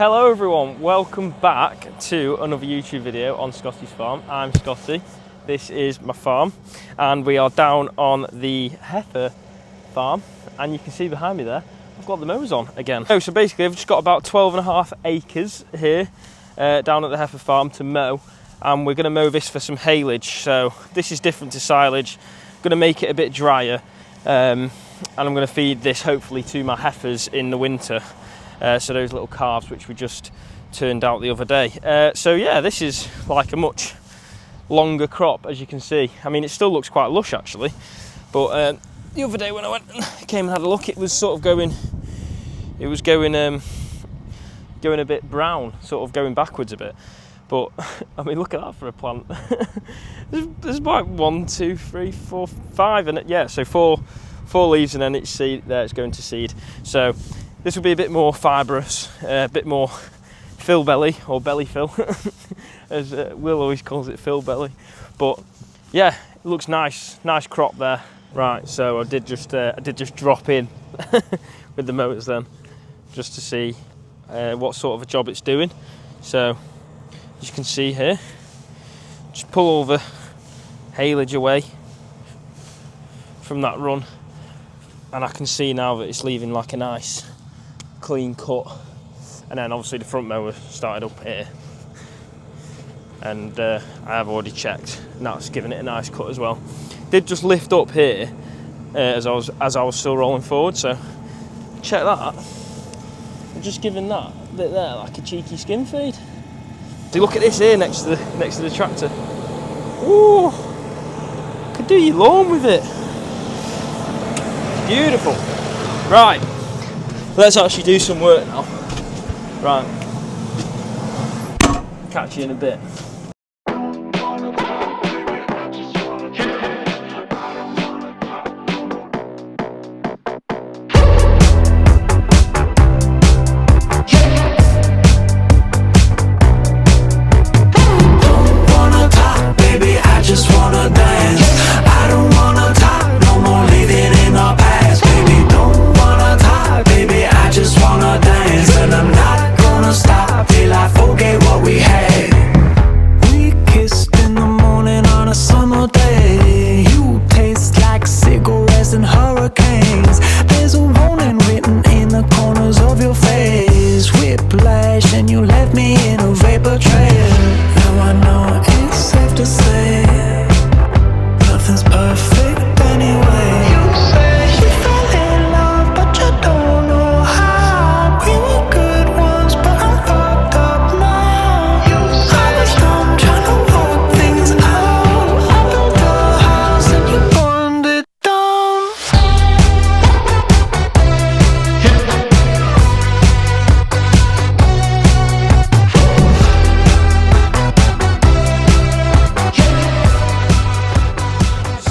Hello everyone, welcome back to another YouTube video on Scotty's farm. I'm Scotty, this is my farm and we are down on the heifer farm and you can see behind me there, I've got the mowers on again. So basically I've just got about 12.5 acres here down at the heifer farm to mow, and we're going to mow this for some haylage. So this is different to silage, going to make it a bit drier and I'm going to feed this hopefully to my heifers in the winter. So those little calves which we just turned out the other day. So yeah, this is like a much longer crop, as you can see. I mean, it still looks quite lush actually, but the other day when I came and had a look, it was sort of going, going a bit brown, sort of going backwards a bit. But I mean, look at that for a plant. there's about 1, 2, 3, 4, 5, and yeah, so four leaves, and then it's seed. There, it's going to seed. So this will be a bit more fibrous, a bit more fill belly, or belly fill, as Will always calls it, fill belly. But yeah, it looks nice crop there. Right, so I did just drop in with the mowers then, just to see what sort of a job it's doing. So as you can see here, just pull all the haylage away from that run, and I can see now that it's leaving like a nice clean cut. And then obviously the front mower started up here, and I have already checked, and that's given it a nice cut as well. Did just lift up here as I was still rolling forward, so check that. I'm just giving that bit there like a cheeky skin feed. See, look at this here next to the tractor. Ooh, could do your lawn with it. Beautiful. Right, let's actually do some work now. Right, catch you in a bit.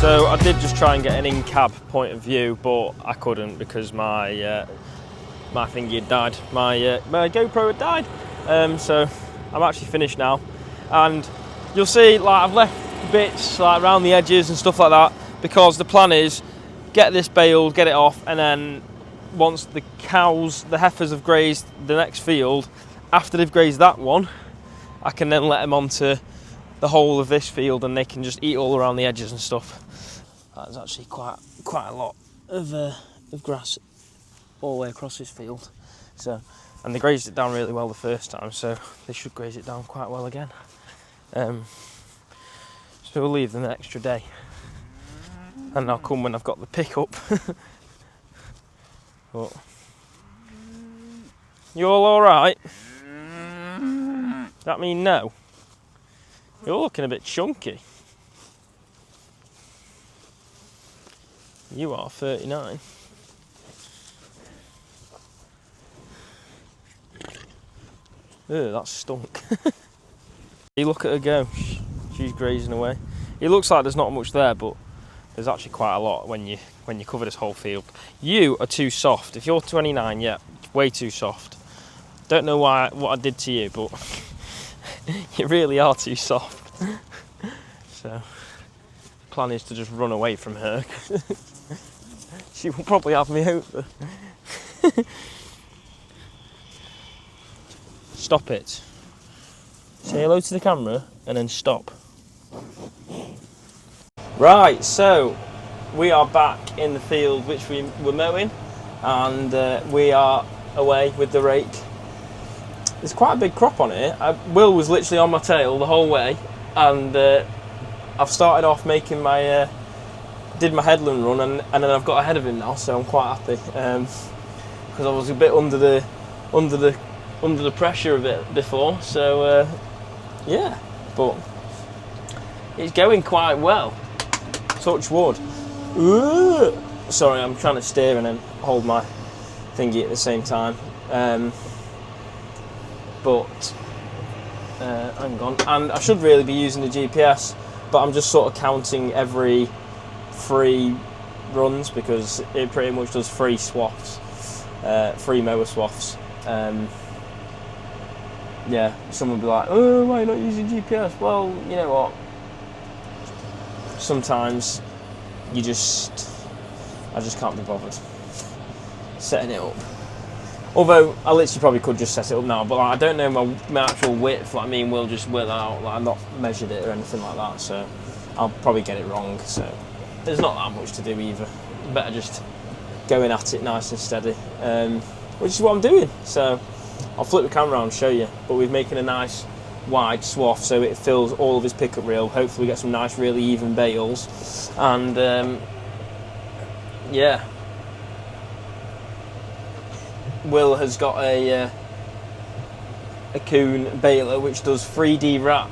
So I did just try and get an in-cab point of view, but I couldn't because my thingy had died. My GoPro had died. So I'm actually finished now, and you'll see like I've left bits like around the edges and stuff like that, because the plan is get this baled, get it off, and then once the heifers have grazed the next field, after they've grazed that one, I can then let them onto the whole of this field and they can just eat all around the edges and stuff. There's actually quite a lot of grass all the way across this field. So, and they grazed it down really well the first time, so they should graze it down quite well again. So we'll leave them an extra day, and I'll come when I've got the pickup. But you all right? Does that mean no? You're looking a bit chunky. You are 39. Ugh, that's stunk. You look at her go. She's grazing away. It looks like there's not much there, but there's actually quite a lot when you cover this whole field. You are too soft. If you're 29, yeah, way too soft. Don't know what I did to you, but you really are too soft. So, the plan is to just run away from her. She will probably have me over. Stop it. Say hello to the camera and then stop. Right, so we are back in the field which we were mowing, and we are away with the rake. There's quite a big crop on it. Will was literally on my tail the whole way, and I've started off making my did my headland run, and then I've got ahead of him now, so I'm quite happy because I was a bit under the pressure of it before. So yeah, but it's going quite well. Touch wood. Ooh. Sorry, I'm trying to steer and then hold my thingy at the same time. But hang on, and I should really be using the GPS, but I'm just sort of counting every 3 runs because it pretty much does 3 swaths, 3 mower swaths. Yeah, someone will be like, oh, why are you not using GPS? Well, you know what? Sometimes I just can't be bothered setting it up. Although I literally probably could just set it up now, but like, I don't know my actual width. Like, me and Will just will out. Like, I've not measured it or anything like that, so I'll probably get it wrong. So there's not that much to do either. Better just going at it nice and steady, which is what I'm doing. So I'll flip the camera around and show you. But we're making a nice wide swath so it fills all of his pickup reel. Hopefully we get some nice really even bales, and yeah, Will has got a Kuhn baler which does 3D wrap.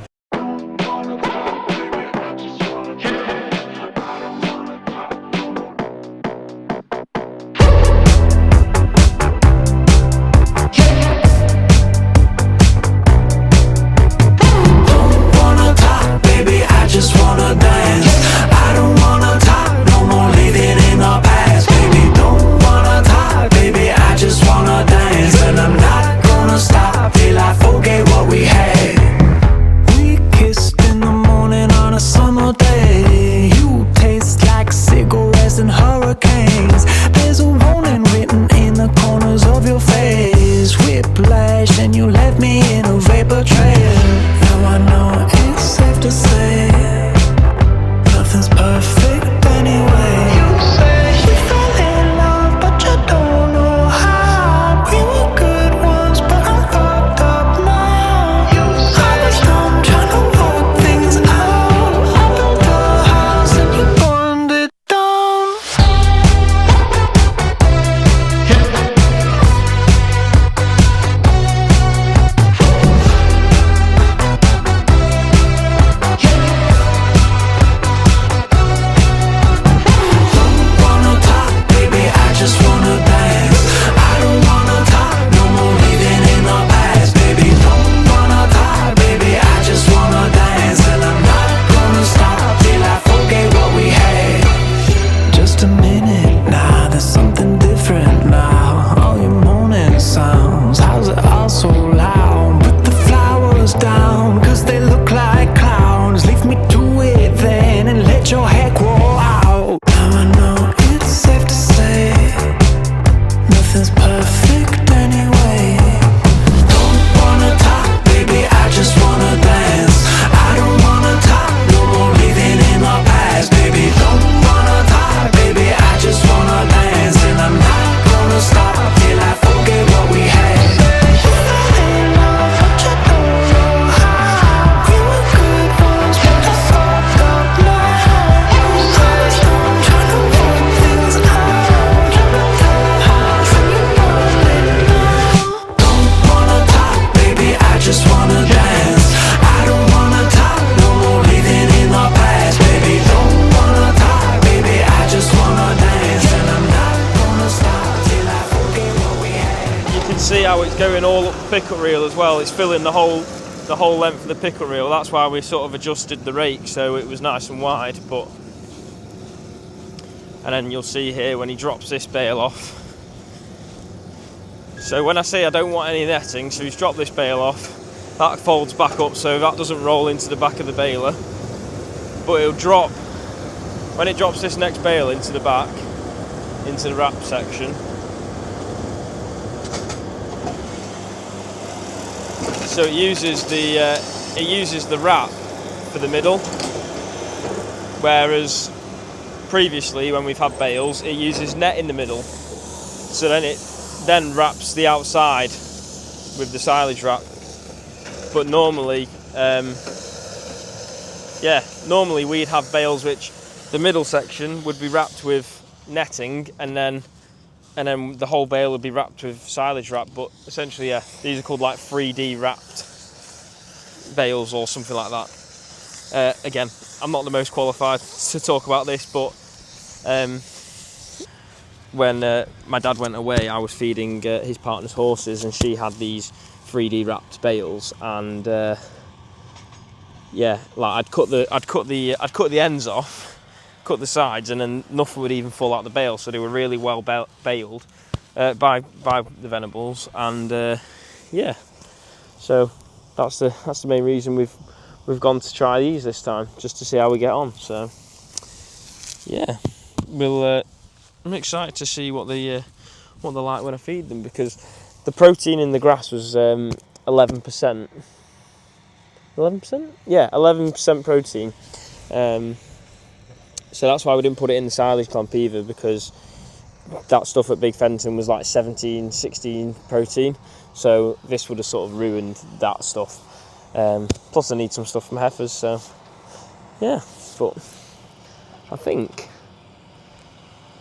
See how it's going all up the pickup reel as well. It's filling the whole length of the pickup reel. That's why we sort of adjusted the rake so it was nice and wide. But and then you'll see here when he drops this bale off. So when I say I don't want any netting, so he's dropped this bale off, that folds back up so that doesn't roll into the back of the baler. But it'll drop when it drops this next bale into the back, into the wrap section. So it uses the wrap for the middle, whereas previously when we've had bales, it uses net in the middle. So then it wraps the outside with the silage wrap. But normally, normally we'd have bales which the middle section would be wrapped with netting, and then the whole bale would be wrapped with silage wrap. But essentially, yeah, these are called like 3D wrapped bales or something like that. Again, I'm not the most qualified to talk about this, but when my dad went away, I was feeding his partner's horses, and she had these 3D wrapped bales, and like I'd cut the ends off, cut the sides, and then nothing would even fall out the bale. So they were really well baled by the Venables, and so that's the main reason we've gone to try these this time, just to see how we get on. So yeah, I'm excited to see what they're like when I feed them, because the protein in the grass was 11%. 11%? Yeah, 11% protein. So that's why we didn't put it in the silage clamp either, because that stuff at Big Fenton was like 17, 16 protein. So this would have sort of ruined that stuff. Plus I need some stuff from heifers, so yeah. But I think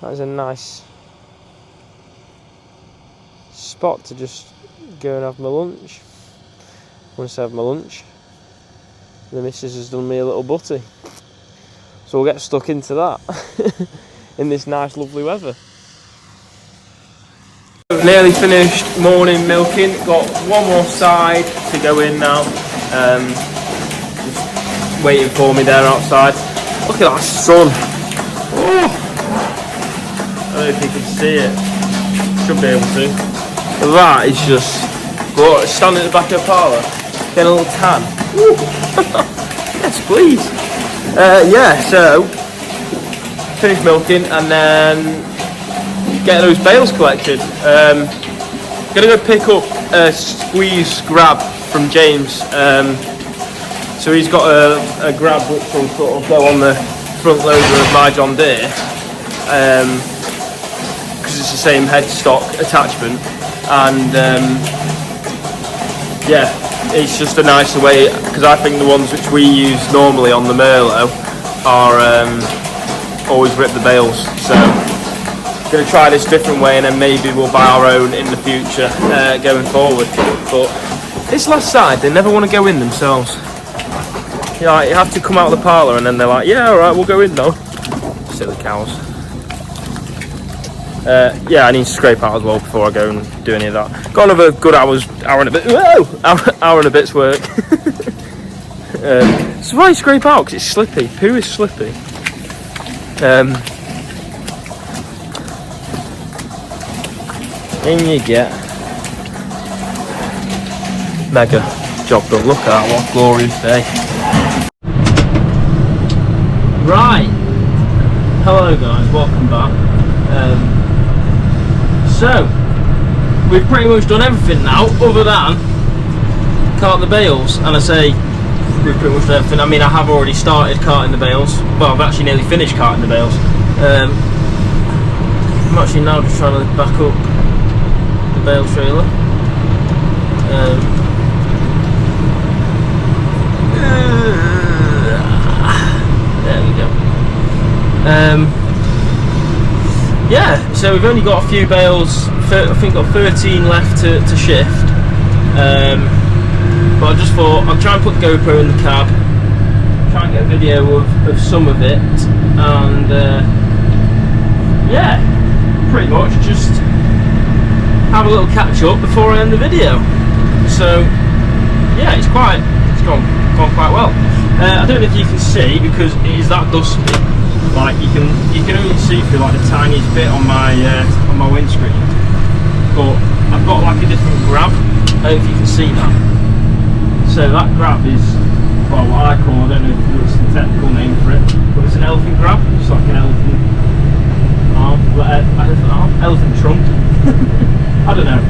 that is a nice spot to just go and have my lunch. Once I have my lunch, the missus has done me a little butty, so we'll get stuck into that in this nice lovely weather. Nearly finished morning milking, got one more side to go in now, just waiting for me there outside. Look at that sun. Oh. I don't know if you can see it, should be able to. That is just, what, standing at the back of the parlour, getting a little tan. Yes, please. So finished milking and then getting those bales collected. Gonna go pick up a squeeze grab from James. So he's got a grab which will sort of go on the front loader of my John Deere, because it's the same headstock attachment, and it's just a nicer way, because I think the ones which we use normally on the Merlot are always rip the bales. So going to try this different way, and then maybe we'll buy our own in the future going forward. But this last side, they never want to go in themselves. You have to come out of the parlour and then they're like, yeah, alright, we'll go in though. Silly cows. I need to scrape out as well before I go and do any of that. Got another good hour and a bit. Whoa! Hour and a bit's work. So why scrape out? Because it's slippy. Poo is slippy. In you get. Mega job done. Look at that, what a glorious day. Right. Hello guys, welcome back. So, we've pretty much done everything now, other than cart the bales. And I say we've pretty much done everything. I mean, I have already started carting the bales. Well, I've actually nearly finished carting the bales. I'm actually now just trying to back up the bale trailer. There we go. So we've only got a few bales. I think got 13 left to shift. But I just thought I'll try and put the GoPro in the cab, try and get a video of some of it, and pretty much just have a little catch up before I end the video. So it's gone quite well. I don't know if you can see, because it is that dusty. Like you can only see through like the tiniest bit on my windscreen. But I've got like a different grab. I don't know if you can see that. So that grab is, well, what I call, I don't know if it's the technical name for it, but it's an elephant grab. It's like an elephant arm, elephant trunk. I don't know.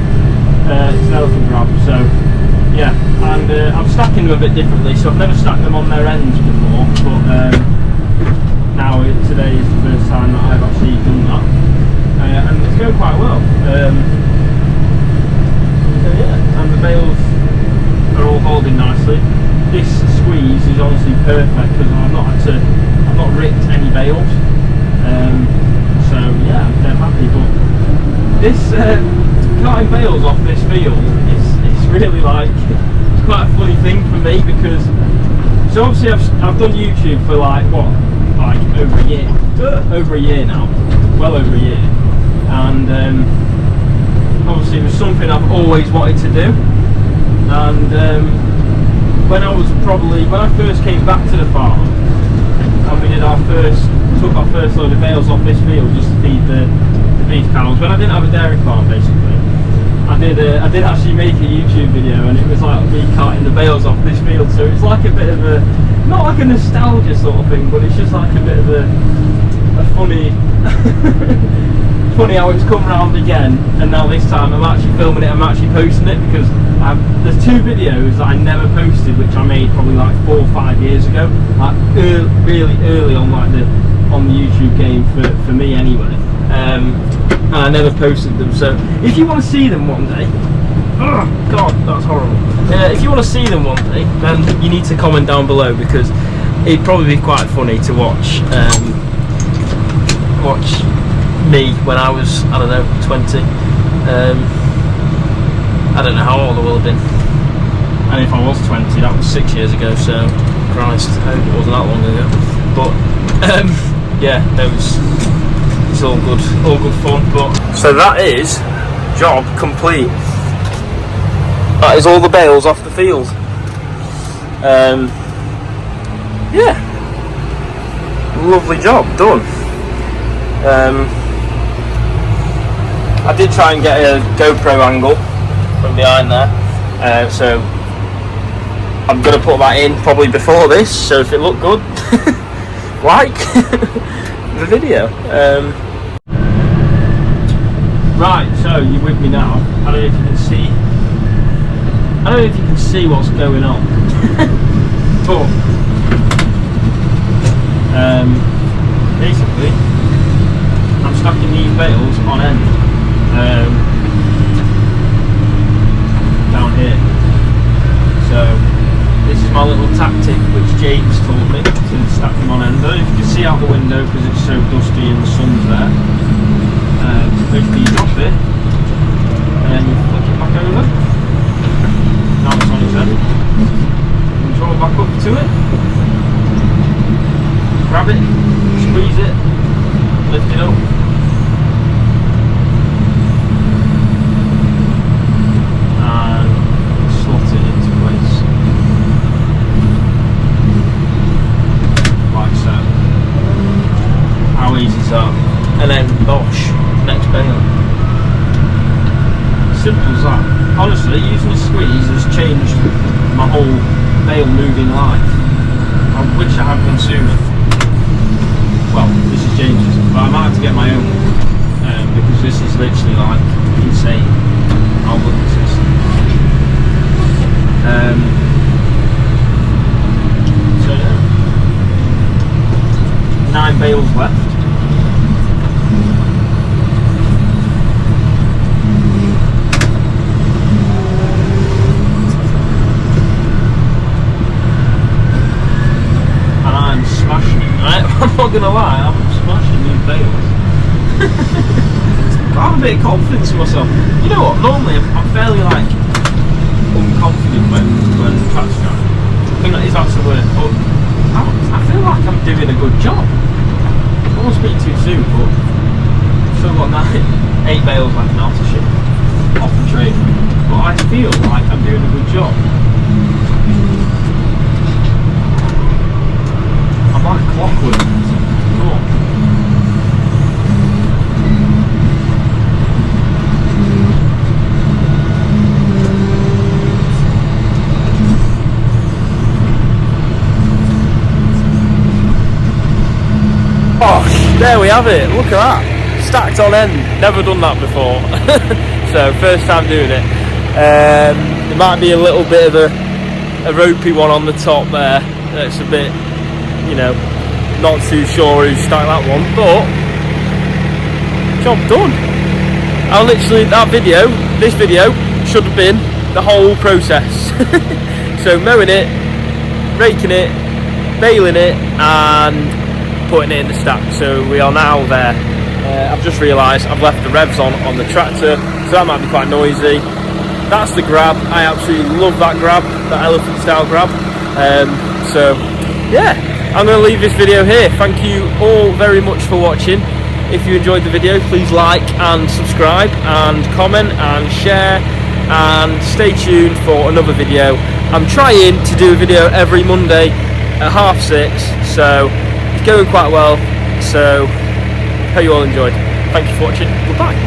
It's an elephant grab. So yeah, I'm stacking them a bit differently, so I've never stacked them on their ends before, but now today is the first time that I've actually done that, and it's going quite well. So yeah, and the bales are all holding nicely. This squeeze is honestly perfect because I've not ripped any bales. So yeah, I'm dead happy. But this cutting bales off this field is really like, it's quite a funny thing for me, because so obviously I've done YouTube for like what, like over a year now, well over a year, and obviously it was something I've always wanted to do. And when I first came back to the farm and we took our first load of bales off this field just to feed the beef cows, when I didn't have a dairy farm basically, I did actually make a YouTube video, and it was like me carting the bales off this field. So it's like a bit of a, not like a nostalgia sort of thing, but it's just like a bit of a funny funny how it's come round again, and now this time I'm actually filming it, I'm actually posting it, because there's two videos that I never posted, which I made probably like 4 or 5 years ago, like really early on, like on the YouTube game for me anyway, and I never posted them. So if you want to see them one day, oh god, that's horrible. If you want to see them one day, then you need to comment down below, because it'd probably be quite funny to watch me when I was, I don't know, 20. I don't know how old I will have been, and if I was 20, that was 6 years ago, so Christ, I hope it wasn't that long ago. But yeah, no, it's all good fun. But so that is job complete. That is all the bales off the field. Yeah, lovely job done. I did try and get a GoPro angle from behind there, so I'm going to put that in probably before this, so if it looked good, like the video. Right, so you're with me now. I don't know if you can see what's going on, but basically I'm stacking these bales on end down here. So this is my little tactic which James taught me, to stack them on end. I don't know if you can see out the window because it's so dusty and the sun's there. Basically you drop it and then you flick it back over. Now it's on its end. Control back up to it. Grab it, squeeze it, lift it up. And slot it into place. Like so. How easy is that? And then bosh, next bale. Simple as that. Honestly, using a squeeze has changed my whole bale moving life. I wish I had one sooner. Well, this is James's, but I might have to get my own, because this is literally like insane how good this is. So yeah, 9 bales left. I'm not gonna lie, I'm smashing these bales. I have a bit of confidence in myself. You know what, normally I'm fairly like unconfident when tractor driving. I think that is that's the word, but I feel like I'm doing a good job. I won't speak too soon, but I've still got 8 bales left now to ship off the trade. But I feel like I'm doing a good job. I'm like clockwork. Cool. Oh, there we have it. Look at that. Stacked on end. Never done that before. So first time doing it. There might be a little bit of a a ropey one on the top there. That's a bit, you know, not too sure who started that one, but job done. I literally, this video should have been the whole process. So mowing it, raking it, baling it, and putting it in the stack. So we are now there. I've just realised I've left the revs on the tractor, so that might be quite noisy. That's the grab. I absolutely love that grab, that elephant style grab. So yeah, I'm going to leave this video here. Thank you all very much for watching. If you enjoyed the video, please like and subscribe and comment and share, and stay tuned for another video. I'm trying to do a video every Monday at 6:30, so it's going quite well. So hope you all enjoyed. Thank you for watching. Goodbye.